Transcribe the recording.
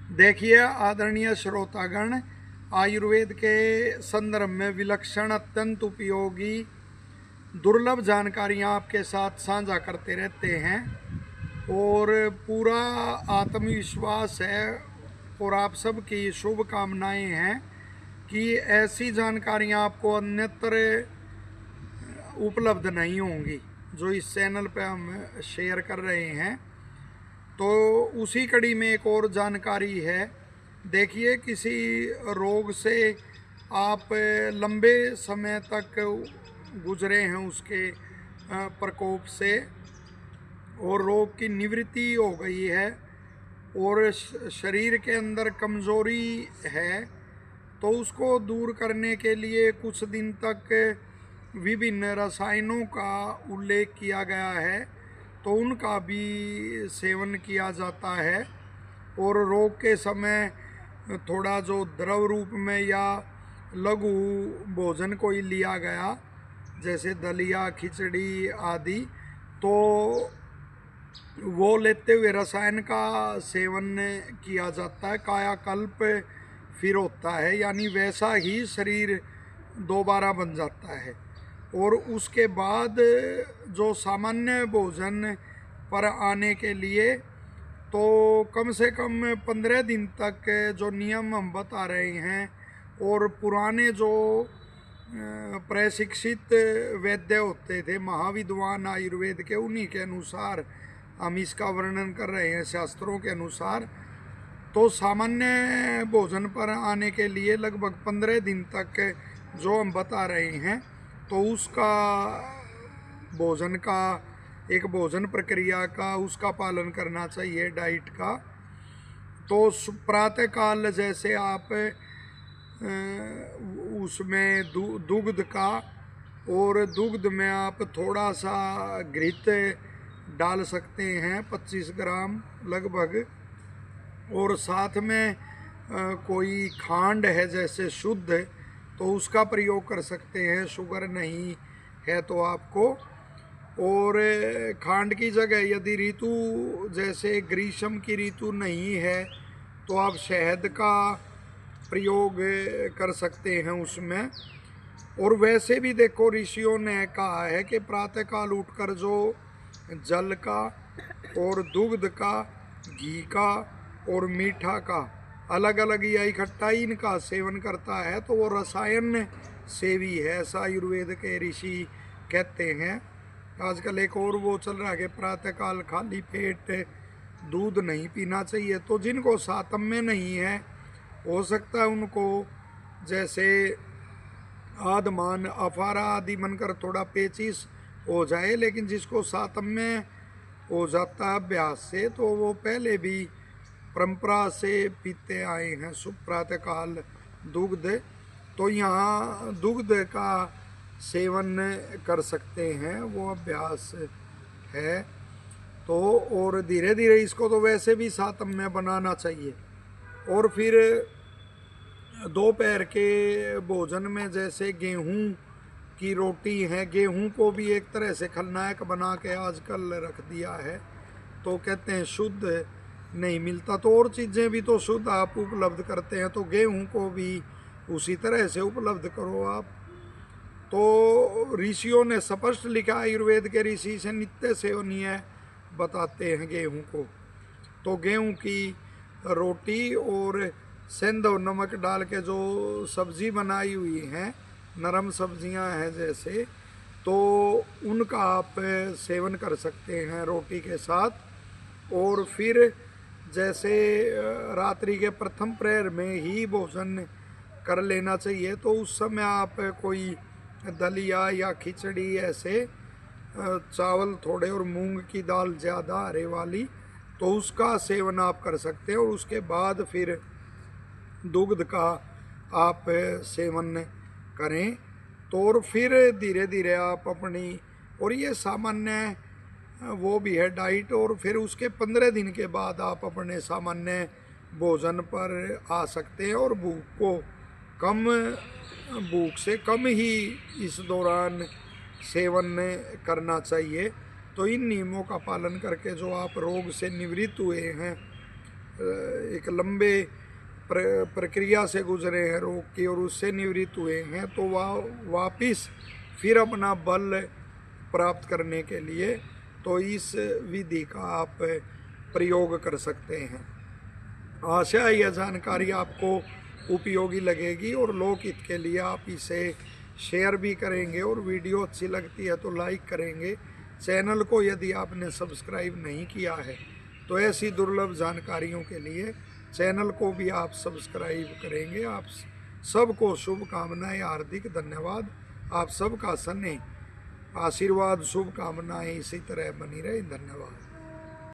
देखिए आदरणीय श्रोतागण, आयुर्वेद के संदर्भ में विलक्षण अत्यंत उपयोगी दुर्लभ जानकारियाँ आपके साथ साझा करते रहते हैं और पूरा आत्मविश्वास है और आप सबकी शुभकामनाएं हैं कि ऐसी जानकारियाँ आपको अन्यत्र उपलब्ध नहीं होंगी जो इस चैनल पे हम शेयर कर रहे हैं। तो उसी कड़ी में एक और जानकारी है। देखिए, किसी रोग से आप लंबे समय तक गुजरे हैं उसके प्रकोप से और रोग की निवृत्ति हो गई है और शरीर के अंदर कमज़ोरी है, तो उसको दूर करने के लिए कुछ दिन तक विभिन्न रसायनों का उल्लेख किया गया है, तो उनका भी सेवन किया जाता है। और रोग के समय थोड़ा जो द्रव रूप में या लघु भोजन कोई लिया गया, जैसे दलिया, खिचड़ी आदि, तो वो लेते हुए रसायन का सेवन किया जाता है। कायाकल्प फिर होता है, यानी वैसा ही शरीर दोबारा बन जाता है। और उसके बाद जो सामान्य भोजन पर आने के लिए तो कम से कम 15 दिन तक जो नियम हम बता रहे हैं और पुराने जो प्रशिक्षित वैद्य होते थे, महाविद्वान आयुर्वेद के, उन्हीं के अनुसार हम इसका वर्णन कर रहे हैं शास्त्रों के अनुसार। तो सामान्य भोजन पर आने के लिए लगभग 15 दिन तक जो हम बता रहे हैं, तो उसका भोजन का एक भोजन प्रक्रिया का उसका पालन करना चाहिए, डाइट का। तो प्रातःकाल जैसे आप उसमें दुग्ध का, और दुग्ध में आप थोड़ा सा घृत डाल सकते हैं 25 ग्राम लगभग, और साथ में कोई खांड है जैसे शुद्ध, तो उसका प्रयोग कर सकते हैं, शुगर नहीं है तो आपको। और खांड की जगह यदि ऋतु जैसे ग्रीष्म की ऋतु नहीं है तो आप शहद का प्रयोग कर सकते हैं उसमें। और वैसे भी देखो, ऋषियों ने कहा है कि प्रातःकाल उठकर जो जल का और दुग्ध का, घी का और मीठा का अलग अलग या इकट्ठा इनका सेवन करता है तो वो रसायन सेवी है, ऐसा आयुर्वेद के ऋषि कहते हैं। आजकल एक और वो चल रहा है कि प्रातःकाल खाली पेट दूध नहीं पीना चाहिए। तो जिनको सातम्य नहीं है, हो सकता है उनको जैसे आदमान, अफारा आदि बनकर थोड़ा पेचिश हो जाए, लेकिन जिसको सातम्य हो जाता है अभ्यास से, तो वो पहले भी परंपरा से पीते आए हैं प्रातःकाल दुग्ध। तो यहाँ दुग्ध का सेवन कर सकते हैं, वो अभ्यास है। तो और धीरे धीरे इसको तो वैसे भी सातम्य बनाना चाहिए। और फिर दोपहर के भोजन में जैसे गेहूं की रोटी है, गेहूं को भी एक तरह से खलनायक बना के आजकल रख दिया है, तो कहते हैं शुद्ध नहीं मिलता, तो और चीज़ें भी तो शुद्ध आप उपलब्ध करते हैं, तो गेहूं को भी उसी तरह से उपलब्ध करो आप। तो ऋषियों ने स्पष्ट लिखा, आयुर्वेद के ऋषि से नित्य सेवनीय बताते हैं गेहूं को। तो गेहूं की रोटी और सेंधव नमक डाल के जो सब्जी बनाई हुई हैं, नरम सब्जियां हैं जैसे, तो उनका आप सेवन कर सकते हैं रोटी के साथ। और फिर जैसे रात्रि के प्रथम प्रहर में ही भोजन कर लेना चाहिए, तो उस समय आप कोई दलिया या खिचड़ी ऐसे, चावल थोड़े और मूंग की दाल ज़्यादा हरे वाली, तो उसका सेवन आप कर सकते हैं। और उसके बाद फिर दुग्ध का आप सेवन करें। तो और फिर धीरे धीरे आप अपनी, और ये सामान्य वो भी है डाइट, और फिर उसके 15 दिन के बाद आप अपने सामान्य भोजन पर आ सकते हैं। और भूख से कम ही इस दौरान सेवन करना चाहिए। तो इन नियमों का पालन करके जो आप रोग से निवृत्त हुए हैं, एक लंबे प्रक्रिया से गुजरे हैं रोग की और उससे निवृत्त हुए हैं, तो वह वापिस फिर अपना बल प्राप्त करने के लिए तो इस विधि का आप प्रयोग कर सकते हैं। आशा है यह जानकारी आपको उपयोगी लगेगी और लोकहित के लिए आप इसे शेयर भी करेंगे और वीडियो अच्छी लगती है तो लाइक करेंगे। चैनल को यदि आपने सब्सक्राइब नहीं किया है तो ऐसी दुर्लभ जानकारियों के लिए चैनल को भी आप सब्सक्राइब करेंगे। आप सबको शुभकामनाएं, हार्दिक धन्यवाद। आप सबका स्नेह, आशीर्वाद, शुभकामनाएं इसी तरह बनी रहे। धन्यवाद।